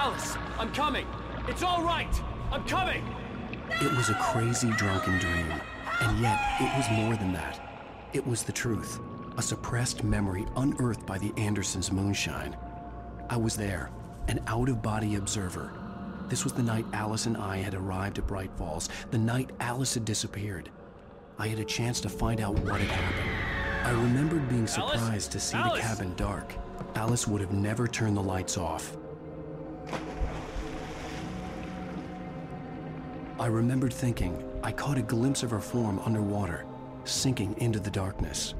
Alice, I'm coming! It's all right! I'm coming! It was a crazy, drunken dream, and yet it was more than that. It was the truth, a suppressed memory unearthed by the Andersons' moonshine. I was there, an out-of-body observer. This was the night Alice and I had arrived at Bright Falls, the night Alice had disappeared. I had a chance to find out what had happened. I remembered being surprised to see the cabin dark. Alice would have never turned the lights off. I remembered thinking I caught a glimpse of her form underwater, sinking into the darkness.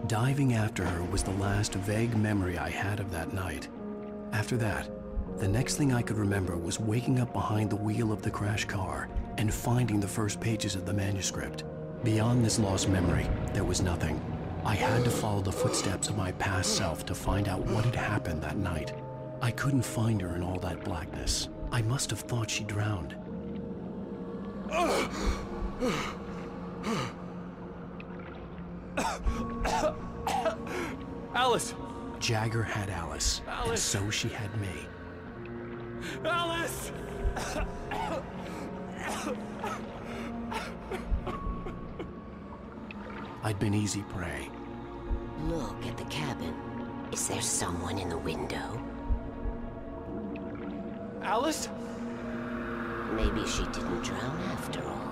Diving after her was the last vague memory I had of that night. After that, the next thing I could remember was waking up behind the wheel of the crash car and finding the first pages of the manuscript. Beyond this lost memory, there was nothing. I had to follow the footsteps of my past self to find out what had happened that night. I couldn't find her in all that blackness. I must have thought she drowned. Alice! Jagger had Alice, and so she had me. Alice! I'd been easy prey. Look at the cabin. Is there someone in the window? Alice? Maybe she didn't drown after all.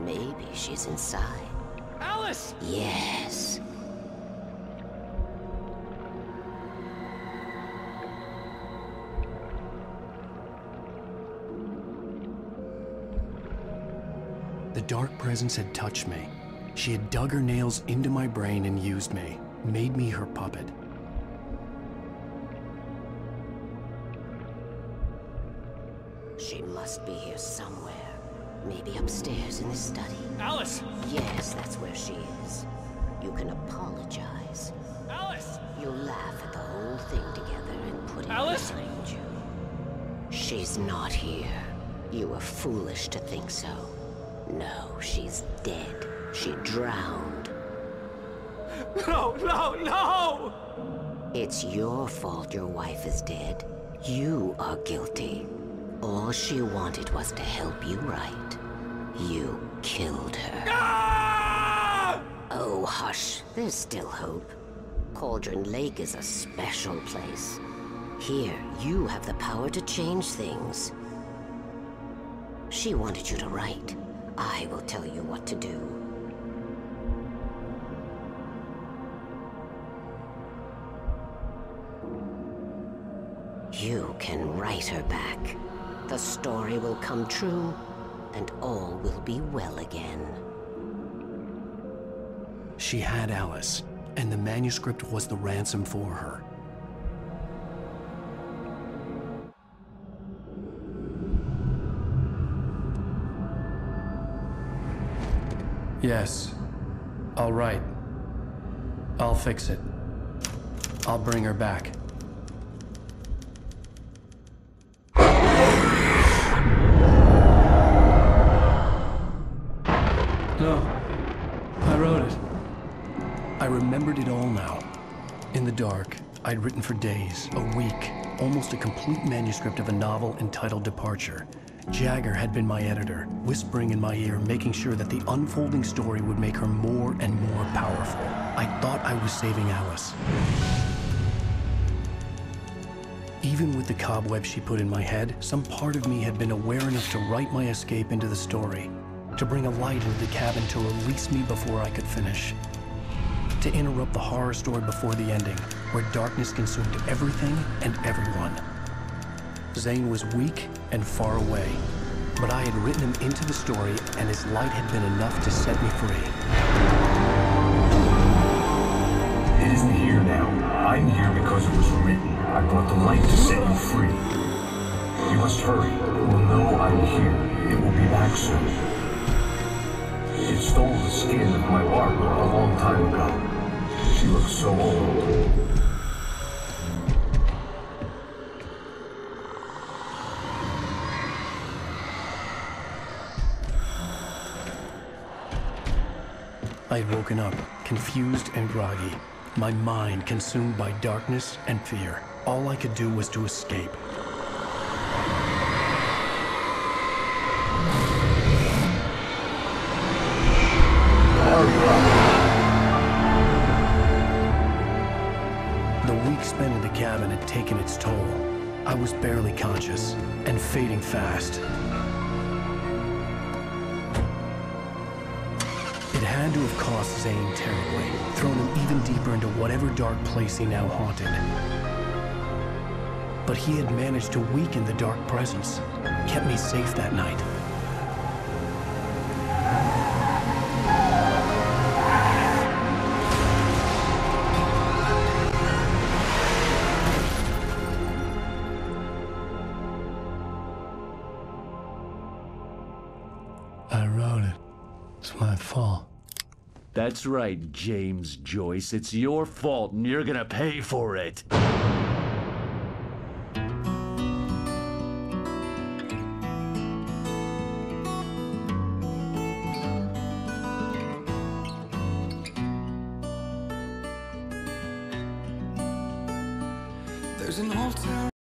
Maybe she's inside. Alice! Yes. The dark presence had touched me. She had dug her nails into my brain and used me, made me her puppet. She must be here somewhere. Maybe upstairs in the study. Alice! Yes, that's where she is. You can apologize. Alice! You'll laugh at the whole thing together and put it Alice? behind you. She's not here. You were foolish to think so. No, she's dead. She drowned. No, no, no! It's your fault your wife is dead. You are guilty. All she wanted was to help you right. You killed her. Ah! Oh, hush. There's still hope. Cauldron Lake is a special place. Here, you have the power to change things. She wanted you to write. I will tell you what to do. You can write her back. The story will come true, and all will be well again. She had Alice, and the manuscript was the ransom for her. Yes. All right. I'll fix it. I'll bring her back. No. I wrote it. I remembered it all now. In the dark, I'd written for days, a week, almost a complete manuscript of a novel entitled Departure. Jagger had been my editor, whispering in my ear, making sure that the unfolding story would make her more and more powerful. I thought I was saving Alice. Even with the cobwebs she put in my head, some part of me had been aware enough to write my escape into the story, to bring a light into the cabin to release me before I could finish, to interrupt the horror story before the ending, where darkness consumed everything and everyone. Zane was weak and far away, but I had written him into the story, and his light had been enough to set me free. It isn't here now. I'm here because it was written. I brought the light to set you free. You must hurry. It will know I'm here. It will be back soon. It stole the skin of my Barbara a long time ago. She looks so old. I had woken up, confused and groggy, my mind consumed by darkness and fear. All I could do was to escape. The week spent in the cabin had taken its toll. I was barely conscious, and fading fast. It had to have cost Zane terribly, thrown him even deeper into whatever dark place he now haunted. But he had managed to weaken the dark presence, kept me safe that night. I wrote it. It's my fault. That's right, James Joyce. It's your fault, and you're gonna pay for it. There's an old town